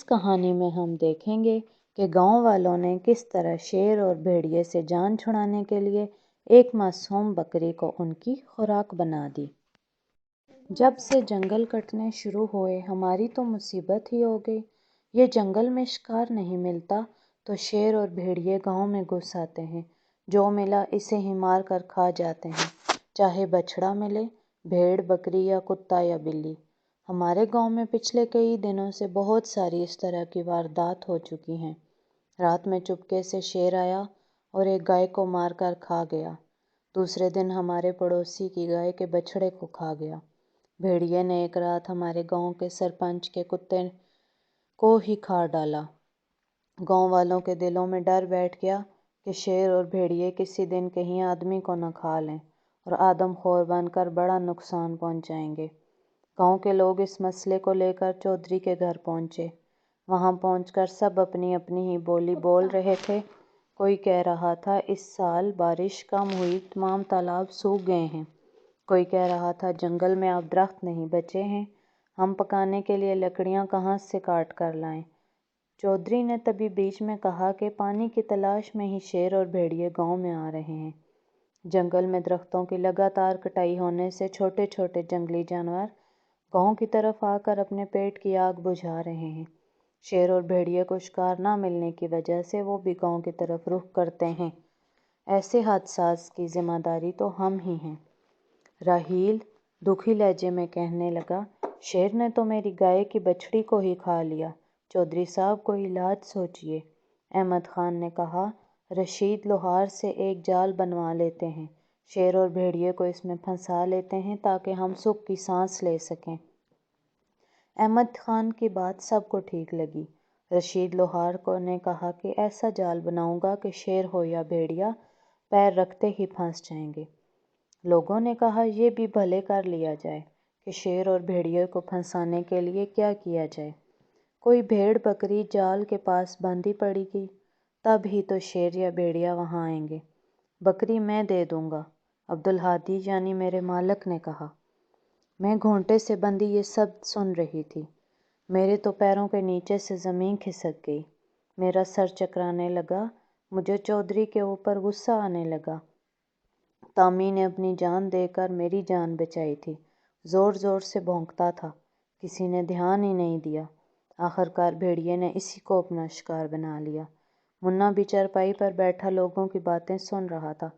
اس کہانی میں ہم دیکھیں گے کہ گاؤں والوں نے کس طرح شیر اور بھیڑیے سے جان چھڑانے کے لیے ایک معصوم بکری کو ان کی خوراک بنا دی۔ جب سے جنگل کٹنے شروع ہوئے ہماری تو مصیبت ہی ہو گئی۔ یہ جنگل میں شکار نہیں ملتا تو شیر اور بھیڑیے گاؤں میں گھس آتے ہیں، جو ملا اسے ہی مار کر کھا جاتے ہیں، چاہے بچھڑا ملے، بھیڑ، بکری یا کتا یا بلی۔ ہمارے گاؤں میں پچھلے کئی دنوں سے بہت ساری اس طرح کی واردات ہو چکی ہیں۔ رات میں چپکے سے شیر آیا اور ایک گائے کو مار کر کھا گیا۔ دوسرے دن ہمارے پڑوسی کی گائے کے بچھڑے کو کھا گیا۔ بھیڑیے نے ایک رات ہمارے گاؤں کے سرپنچ کے کتے کو ہی کھا ڈالا۔ گاؤں والوں کے دلوں میں ڈر بیٹھ گیا کہ شیر اور بھیڑیے کسی دن کہیں آدمی کو نہ کھا لیں اور آدم خور بن کر بڑا نقصان پہنچائیں گے۔ گاؤں کے لوگ اس مسئلے کو لے کر چودھری کے گھر پہنچے۔ وہاں پہنچ کر سب اپنی اپنی ہی بولی بول رہے تھے۔ کوئی کہہ رہا تھا اس سال بارش کم ہوئی، تمام تالاب سوکھ گئے ہیں۔ کوئی کہہ رہا تھا جنگل میں اب درخت نہیں بچے ہیں، ہم پکانے کے لیے لکڑیاں کہاں سے کاٹ کر لائیں۔ چودھری نے تبھی بیچ میں کہا کہ پانی کی تلاش میں ہی شیر اور بھیڑیے گاؤں میں آ رہے ہیں۔ جنگل میں درختوں کی لگاتار کٹائی ہونے سے چھوٹے چھوٹے جنگلی جانور گاؤں کی طرف آ کر اپنے پیٹ کی آگ بجھا رہے ہیں۔ شیر اور بھیڑیے کو شکار نہ ملنے کی وجہ سے وہ بھی گاؤں کی طرف رخ کرتے ہیں۔ ایسے حادثات کی ذمہ داری تو ہم ہی ہیں۔ راہیل دکھی لہجے میں کہنے لگا، شیر نے تو میری گائے کی بچھڑی کو ہی کھا لیا، چودھری صاحب کوئی علاج سوچیے۔ احمد خان نے کہا، رشید لوہار سے ایک جال بنوا لیتے ہیں، شیر اور بھیڑیے کو اس میں پھنسا لیتے ہیں تاکہ ہم سکھ کی سانس لے سکیں۔ احمد خان کی بات سب کو ٹھیک لگی۔ رشید لوہار نے کہا کہ ایسا جال بناؤں گا کہ شیر ہو یا بھیڑیا پیر رکھتے ہی پھنس جائیں گے۔ لوگوں نے کہا یہ بھی بھلے کر لیا جائے کہ شیر اور بھیڑیے کو پھنسانے کے لیے کیا کیا جائے۔ کوئی بھیڑ بکری جال کے پاس بندھی پڑی گی، تب ہی تو شیر یا بھیڑیا وہاں آئیں گے۔ بکری میں دے دوں گا، عبدالہادی یعنی میرے مالک نے کہا۔ میں گھونٹے سے بندھی یہ سب سن رہی تھی۔ میرے تو پیروں کے نیچے سے زمین کھسک گئی، میرا سر چکرانے لگا، مجھے چودھری کے اوپر غصہ آنے لگا۔ تامی نے اپنی جان دے کر میری جان بچائی تھی، زور زور سے بھونکتا تھا، کسی نے دھیان ہی نہیں دیا۔ آخرکار بھیڑیے نے اسی کو اپنا شکار بنا لیا۔ منا بھی چارپائی پر بیٹھا لوگوں کی باتیں سن رہا تھا۔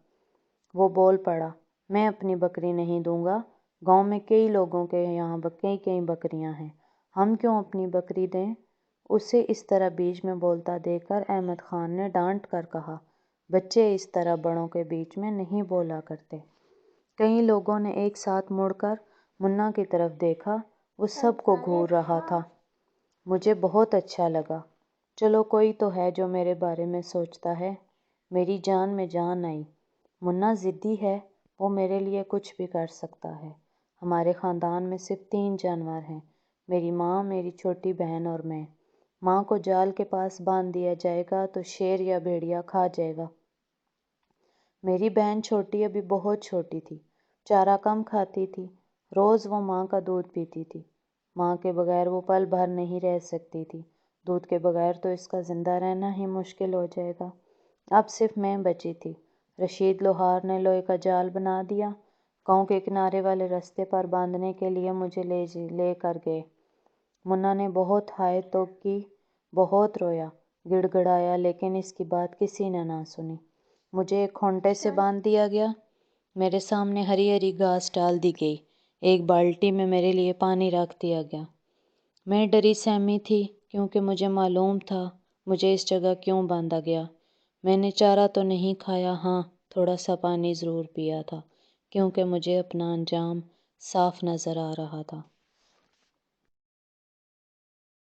وہ بول پڑا، میں اپنی بکری نہیں دوں گا، گاؤں میں کئی لوگوں کے یہاں کئی بکریاں ہیں، ہم کیوں اپنی بکری دیں؟ اسے اس طرح بیچ میں بولتا دیکھ کر احمد خان نے ڈانٹ کر کہا، بچے اس طرح بڑوں کے بیچ میں نہیں بولا کرتے۔ کئی لوگوں نے ایک ساتھ مڑ کر منا کی طرف دیکھا، وہ سب کو گھور رہا تھا۔ مجھے بہت اچھا لگا، چلو کوئی تو ہے جو میرے بارے میں سوچتا ہے۔ میری جان میں جان آئی۔ منا ضدی ہے، وہ میرے لیے کچھ بھی کر سکتا ہے۔ ہمارے خاندان میں صرف 3 جانور ہیں، میری ماں، میری چھوٹی بہن اور میں۔ ماں کو جال کے پاس باندھ دیا جائے گا تو شیر یا بھیڑیا کھا جائے گا۔ میری بہن چھوٹی ابھی بہت چھوٹی تھی، چارہ کم کھاتی تھی، روز وہ ماں کا دودھ پیتی تھی۔ ماں کے بغیر وہ پل بھر نہیں رہ سکتی تھی، دودھ کے بغیر تو اس کا زندہ رہنا ہی مشکل ہو جائے گا۔ اب صرف میں بچی تھی۔ رشید لوہار نے لوہے کا جال بنا دیا، گاؤں کے کنارے والے رستے پر باندھنے کے لیے مجھے لے کر گئے۔ منا نے بہت ہائے تو کی، بہت رویا، گڑ گڑایا، لیکن اس کی بات کسی نے نہ سنی۔ مجھے ایک کھونٹے سے باندھ دیا گیا، میرے سامنے ہری ہری گھاس ڈال دی گئی، ایک بالٹی میں میرے لیے پانی رکھ دیا گیا۔ میں ڈری سہمی تھی کیونکہ مجھے معلوم تھا مجھے اس جگہ کیوں باندھا گیا۔ میں نے چارہ تو نہیں کھایا، ہاں تھوڑا سا پانی ضرور پیا تھا، کیونکہ مجھے اپنا انجام صاف نظر آ رہا تھا۔